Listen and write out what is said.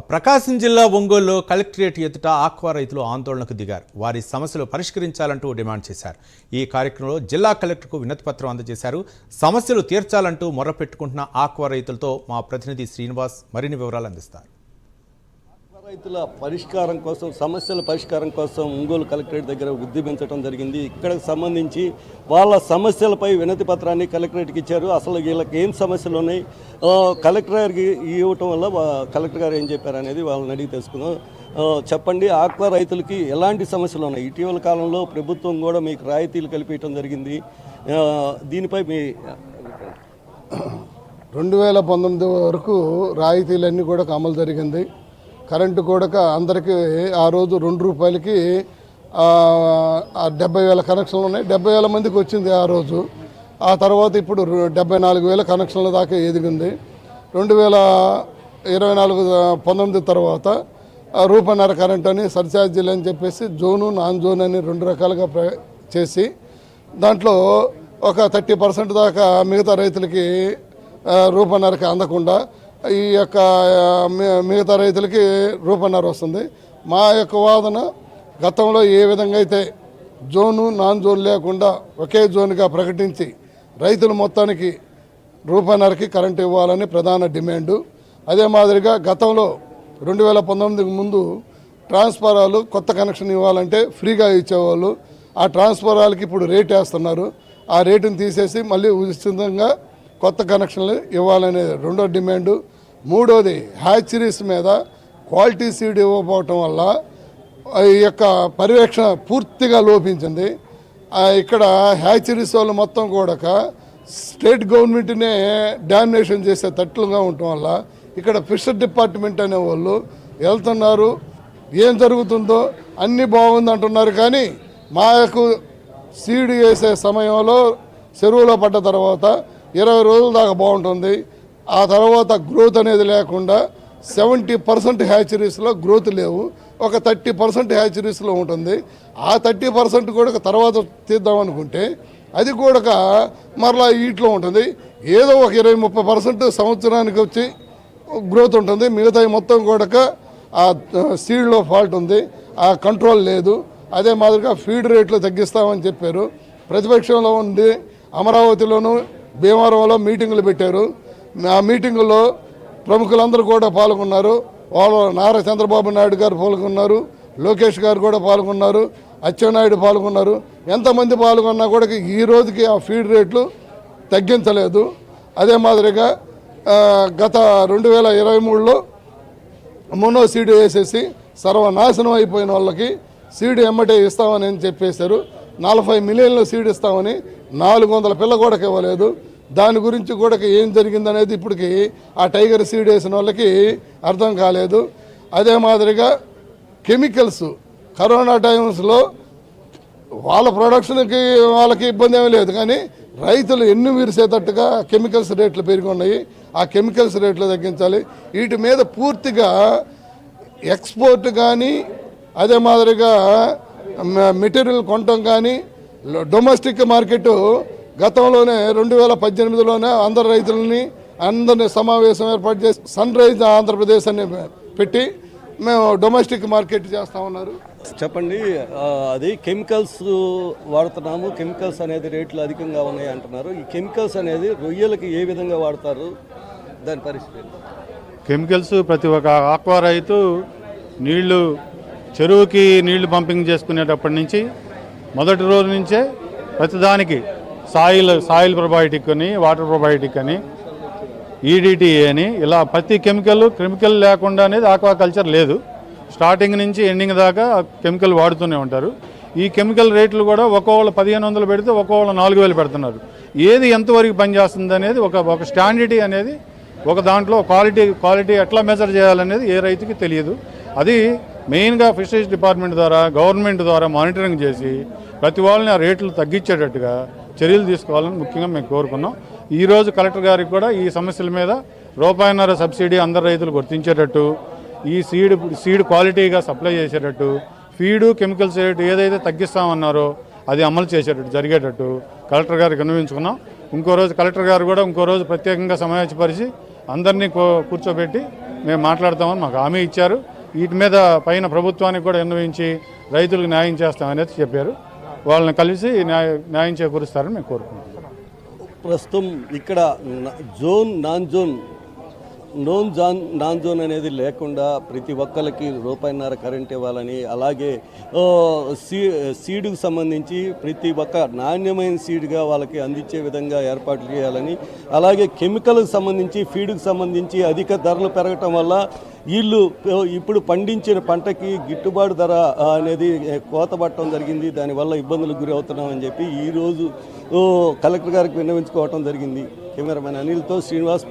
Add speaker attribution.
Speaker 1: ప్రకాశం జిల్లా ఒంగోలులో కలెక్టరేట్ ఎదుట ఆక్వా రైతులు ఆందోళనకు దిగారు. వారి సమస్యలు పరిష్కరించాలంటూ డిమాండ్ చేశారు. ఈ కార్యక్రమంలో జిల్లా కలెక్టర్కు వినతిపత్రం అందజేశారు. సమస్యలు తీర్చాలంటూ మొర్రపెట్టుకుంటున్న ఆక్వా రైతులతో మా ప్రతినిధి శ్రీనివాస్ మరిన్ని వివరాలు అందిస్తారు.
Speaker 2: రైతుల పరిష్కారం కోసం, సమస్యల పరిష్కారం కోసం ఒంగోలు కలెక్టరేట్ దగ్గర ఉద్యమించడం జరిగింది. ఇక్కడికి సంబంధించి వాళ్ళ సమస్యలపై వినతి పత్రాన్ని కలెక్టరేట్కి ఇచ్చారు. అసలు వీళ్ళకి ఏం సమస్యలు ఉన్నాయి, కలెక్టర్ గారికి ఇవ్వటం వల్ల కలెక్టర్ గారు ఏం చెప్పారు అనేది వాళ్ళని అడిగి తెలుసుకుందాం. చెప్పండి, ఆక్వా రైతులకి ఎలాంటి సమస్యలు ఉన్నాయి? ఇటీవల కాలంలో ప్రభుత్వం కూడా మీకు రాయితీలు కల్పించడం జరిగింది. దీనిపై మీ
Speaker 3: 2019 వరకు రాయితీలన్నీ కూడా అమలు జరిగింది. కరెంటు కూడా అందరికీ ఆ రోజు ₹2కి 70,000 కనెక్షన్లు ఉన్నాయి. 70,000 మందికి వచ్చింది ఆ రోజు. ఆ తర్వాత ఇప్పుడు 74,000 కనెక్షన్ల దాకా ఎదిగింది. 2024-19 తర్వాత ₹1.5 కరెంట్ అని సర్ఛార్జీలు అని చెప్పేసి జోను, నాన్ జోన్ అని 2 రకాలుగా చేసి దాంట్లో ఒక 30% దాకా మిగతా రైతులకి ₹1.5కి అందకుండా ఈ యొక్క మిగతా రైతులకి ₹1.5 వస్తుంది. మా యొక్క వాదన, గతంలో ఏ విధంగా అయితే జోను, నాన్ జోన్ లేకుండా ఒకే జోన్గా ప్రకటించి రైతులు మొత్తానికి ₹1.5కి కరెంటు ఇవ్వాలని ప్రధాన డిమాండు. అదే మాదిరిగా గతంలో 2019కి ముందు ట్రాన్స్ఫారాలు కొత్త కనెక్షన్ ఇవ్వాలంటే ఫ్రీగా ఇచ్చేవాళ్ళు. ఆ ట్రాన్స్ఫారాలకి ఇప్పుడు రేట్ వేస్తున్నారు. ఆ రేటును తీసేసి మళ్ళీ ఉచితంగా కొత్త కనెక్షన్లు ఇవ్వాలనే రెండో డిమాండు. మూడోది, హ్యాచరీస్ మీద క్వాలిటీ సీడ్ ఇవ్వకపోవటం వల్ల ఈ యొక్క పర్యవేక్షణ పూర్తిగా లోపించింది. ఇక్కడ హ్యాచరీస్ వాళ్ళు మొత్తం కూడా స్టేట్ గవర్నమెంట్నే డామినేషన్ చేసే తట్టులుగా ఉండటం వల్ల ఇక్కడ ఫిషర్ డిపార్ట్మెంట్ అనేవాళ్ళు వెళ్తున్నారు. ఏం జరుగుతుందో అన్నీ బాగుంది అంటున్నారు, కానీ మాకు సీడ్ వేసే సమయంలో చెరువులో పడ్డ తర్వాత 20 రోజుల దాకా బాగుంటుంది. ఆ తర్వాత గ్రోత్ అనేది లేకుండా 70% హ్యాచరీస్లో గ్రోత్ లేవు. ఒక 30% హ్యాచరీస్లో ఉంటుంది. ఆ 30% కూడా తర్వాత తీద్దామనుకుంటే అది కూడా మరలా వీటిలో ఉంటుంది. ఏదో ఒక 20-30% సంవత్సరానికి వచ్చి గ్రోత్ ఉంటుంది. మిగతా మొత్తం కూడా ఆ సీడ్లో ఫాల్ట్ ఉంది, ఆ కంట్రోల్ లేదు. అదే మాదిరిగా ఫీడ్ రేట్లు తగ్గిస్తామని చెప్పారు. ప్రతిపక్షంలో ఉండి అమరావతిలోను, భీమవరంలో మీటింగులు పెట్టారు. ఆ మీటింగుల్లో ప్రముఖులందరూ కూడా పాల్గొన్నారు. వాళ్ళు నారా చంద్రబాబు నాయుడు గారు పాల్గొన్నారు, లోకేష్ గారు కూడా పాల్గొన్నారు, అచ్చెన్నాయుడు పాల్గొన్నారు. ఎంతమంది పాల్గొన్నా కూడా ఈ రోజుకి ఆ ఫీడ్ రేట్లు తగ్గించలేదు. అదే మాదిరిగా గత 2023లో మోనో సీడ్ వేసేసి సర్వనాశనం అయిపోయిన వాళ్ళకి సీడ్ ఎమ్మటే ఇస్తామని చెప్పేశారు. 40 మిలియన్ల సీడ్ ఇస్తామని 400 పిల్ల కూడా ఇవ్వలేదు. దాని గురించి కూడా ఏం జరిగిందనేది ఇప్పటికి ఆ టైగర్ సీడ్ వేసిన వాళ్ళకి అర్థం కాలేదు. అదే మాదిరిగా కెమికల్స్ కరోనా టైమ్స్లో వాళ్ళ ప్రొడక్షన్కి వాళ్ళకి ఇబ్బంది ఏమీ లేదు, కానీ రైతులు ఎన్ను విరిసేటట్టుగా కెమికల్స్ రేట్లు పెరిగి ఉన్నాయి. ఆ కెమికల్స్ రేట్లు తగ్గించాలి. వీటి మీద పూర్తిగా ఎక్స్పోర్ట్ కానీ, అదే మాదిరిగా మెటీరియల్ కొనటం కానీ, డొమెస్టిక్ మార్కెట్ గతంలోనే 2018లోనే అందరు రైతులని అందరినీ సమావేశం ఏర్పాటు చేసి సన్ రైజ్ ఆంధ్రప్రదేశ్ అని పెట్టి మేము డొమెస్టిక్ మార్కెట్ చేస్తా ఉన్నారు.
Speaker 2: చెప్పండి, అది కెమికల్స్ వాడుతున్నాము, కెమికల్స్ అనేది రేట్లు అధికంగా ఉన్నాయి అంటున్నారు. ఈ కెమికల్స్ అనేది రొయ్యలకి ఏ విధంగా వాడతారు, దాని పరిస్థితి?
Speaker 4: కెమికల్స్ ప్రతి ఒక్క ఆక్వా రైతు చెరువుకి నీళ్లు పంపింగ్ చేసుకునేటప్పటి నుంచి మొదటి రోజు నుంచే ప్రతిదానికి సాయిల్ ప్రొబయోటిక్ అని, వాటర్ ప్రొబయోటిక్ అని, ఈడిటిఏ అని, ఇలా ప్రతి కెమికల్ లేకుండా అనేది ఆక్వాకల్చర్ లేదు. స్టార్టింగ్ నుంచి ఎండింగ్ దాకా కెమికల్ వాడుతూనే ఉంటారు. ఈ కెమికల్ రేట్లు కూడా ఒక్కోళ్ళు 1500 పెడితే ఒక్కోళ్ళు 4000 పెడుతున్నారు. ఏది ఎంతవరకు పనిచేస్తుంది అనేది ఒక స్టాండర్డ్ అనేది ఒక దాంట్లో క్వాలిటీ ఎట్లా మెజర్ చేయాలనేది ఏ రైతుకి తెలియదు. అది మెయిన్గా ఫిషరీస్ డిపార్ట్మెంట్ ద్వారా, గవర్నమెంట్ ద్వారా మానిటరింగ్ చేసి ప్రతి వాళ్ళని ఆ రేట్లు తగ్గించేటట్టుగా చర్యలు తీసుకోవాలని ముఖ్యంగా మేము కోరుకున్నాం. ఈరోజు కలెక్టర్ గారికి కూడా ఈ సమస్యల మీద ₹1.5 సబ్సిడీ అందరు రైతులు గుర్తించేటట్టు, ఈ సీడ్ క్వాలిటీగా సప్లై చేసేటట్టు, ఫీడు కెమికల్స్ రేటు ఏదైతే తగ్గిస్తామన్నారో అది అమలు చేసేటట్టు జరిగేటట్టు కలెక్టర్ గారికి విన్నవించుకున్నాం. కలెక్టర్ గారు కూడా ఇంకో రోజు ప్రత్యేకంగా సమావేశపరిచి అందరినీ కూర్చోబెట్టి మేము మాట్లాడతామని మాకు హామీ ఇచ్చారు. వీటి మీద పైన ప్రభుత్వానికి కూడా విన్నవించి రైతులకు న్యాయం చేస్తామనేది చెప్పారు. వాళ్ళని కలిసి న్యాయం చేకూరుస్తారని మేము కోరుకుంటున్నాం.
Speaker 2: ప్రస్తుతం ఇక్కడ జోన్ నాన్ జోన్ అనేది లేకుండా ప్రతి ఒక్కరికి ₹1.5 కరెంట్ ఇవ్వాలని, అలాగే సీడుకు సంబంధించి ప్రతి ఒక్క నాణ్యమైన సీడ్గా వాళ్ళకి అందించే విధంగా ఏర్పాట్లు చేయాలని, అలాగే కెమికల్కి సంబంధించి ఫీడ్కి సంబంధించి అధిక ధరలు పెరగటం వల్ల వీళ్ళు ఇప్పుడు పండించిన పంటకి గిట్టుబాటు ధర అనేది కోత పట్టడం జరిగింది. దానివల్ల ఇబ్బందులకు గురి అవుతున్నామని చెప్పి ఈరోజు కలెక్టర్ గారికి విన్నవించుకోవటం జరిగింది. కెమెరామెన్ అనిల్తో శ్రీనివాస్.